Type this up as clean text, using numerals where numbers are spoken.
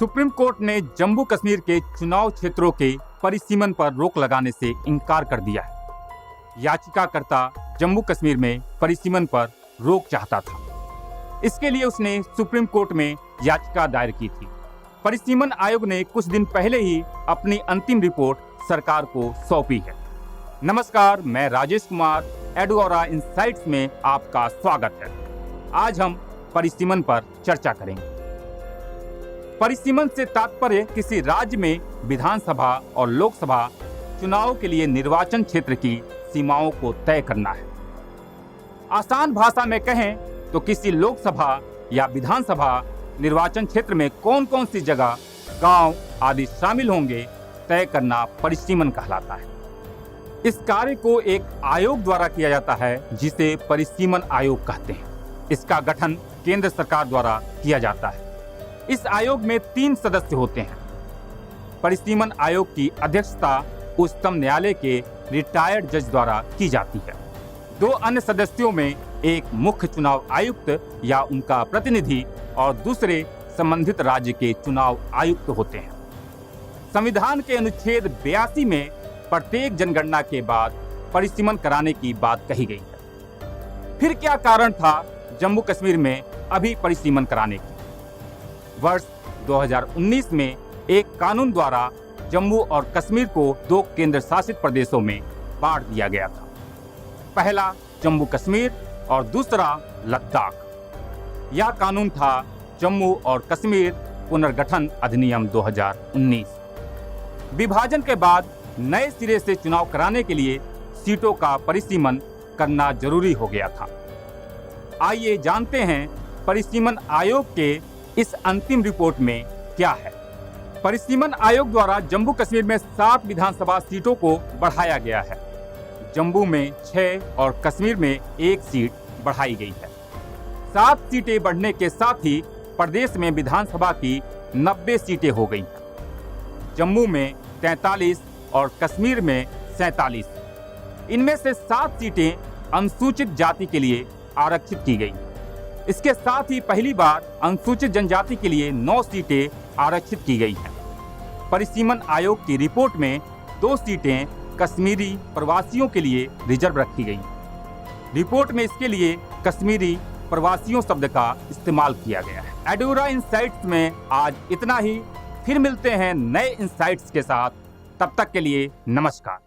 Supreme court ने जम्मू कश्मीर के चुनाव क्षेत्रों के परिसीमन पर रोक लगाने से इनकार कर दिया है। याचिकाकर्ता जम्मू कश्मीर में परिसीमन पर रोक चाहता था। इसके लिए उसने सुप्रीम कोर्ट में याचिका दायर की थी। परिसीमन आयोग ने कुछ दिन पहले ही अपनी अंतिम रिपोर्ट सरकार को सौंपी है। नमस्कार, मैं राजेश कुमार, एडोरा इनसाइट्स में आपका स्वागत है। आज हम परिसीमन पर चर्चा करेंगे। परिसीमन से तात्पर्य किसी राज्य में विधानसभा और लोकसभा चुनाव के लिए निर्वाचन क्षेत्र की सीमाओं को तय करना है। आसान भाषा में कहें तो किसी लोकसभा या विधानसभा निर्वाचन क्षेत्र में कौन कौन सी जगह, गांव आदि शामिल होंगे तय करना परिसीमन कहलाता है। इस कार्य को एक आयोग द्वारा किया जाता है जिसे परिसीमन आयोग कहते हैं। इसका गठन केंद्र सरकार द्वारा किया जाता है। इस आयोग में 3 सदस्य होते हैं। परिसीमन आयोग की अध्यक्षता उच्चतम न्यायालय के रिटायर्ड जज द्वारा की जाती है। 2 अन्य सदस्यों में एक मुख्य चुनाव आयुक्त या उनका प्रतिनिधि और दूसरे संबंधित राज्य के चुनाव आयुक्त होते हैं। संविधान के अनुच्छेद 82 में प्रत्येक जनगणना के बाद परिसीमन कराने की बात कही गई है। फिर क्या कारण था जम्मू कश्मीर में अभी परिसीमन कराने की? वर्ष 2019 में एक कानून द्वारा जम्मू और कश्मीर को 2 केंद्र शासित प्रदेशों में बांट दिया गया था। पहला जम्मू कश्मीर और दूसरा लद्दाख। यह कानून था जम्मू और कश्मीर पुनर्गठन अधिनियम 2019। विभाजन के बाद नए सिरे से चुनाव कराने के लिए सीटों का परिसीमन करना जरूरी हो गया था। आइए जानते हैं परिसीमन आयोग के इस अंतिम रिपोर्ट में क्या है। परिसीमन आयोग द्वारा जम्मू कश्मीर में 7 विधानसभा सीटों को बढ़ाया गया है। जम्मू में 6 और कश्मीर में 1 सीट बढ़ाई गई है। 7 सीटें बढ़ने के साथ ही प्रदेश में विधानसभा की 90 सीटें हो गई हैं। जम्मू में 43 और कश्मीर में 47। इनमें से 7 सीटें अनुसूचित जाति के लिए आरक्षित की गई। इसके साथ ही पहली बार अनुसूचित जनजाति के लिए 9 सीटें आरक्षित की गई हैं। परिसीमन आयोग की रिपोर्ट में 2 सीटें कश्मीरी प्रवासियों के लिए रिजर्व रखी गई। रिपोर्ट में इसके लिए कश्मीरी प्रवासियों शब्द का इस्तेमाल किया गया है। एडोरा इनसाइट्स में आज इतना ही। फिर मिलते हैं नए इनसाइट्स के साथ। तब तक के लिए नमस्कार।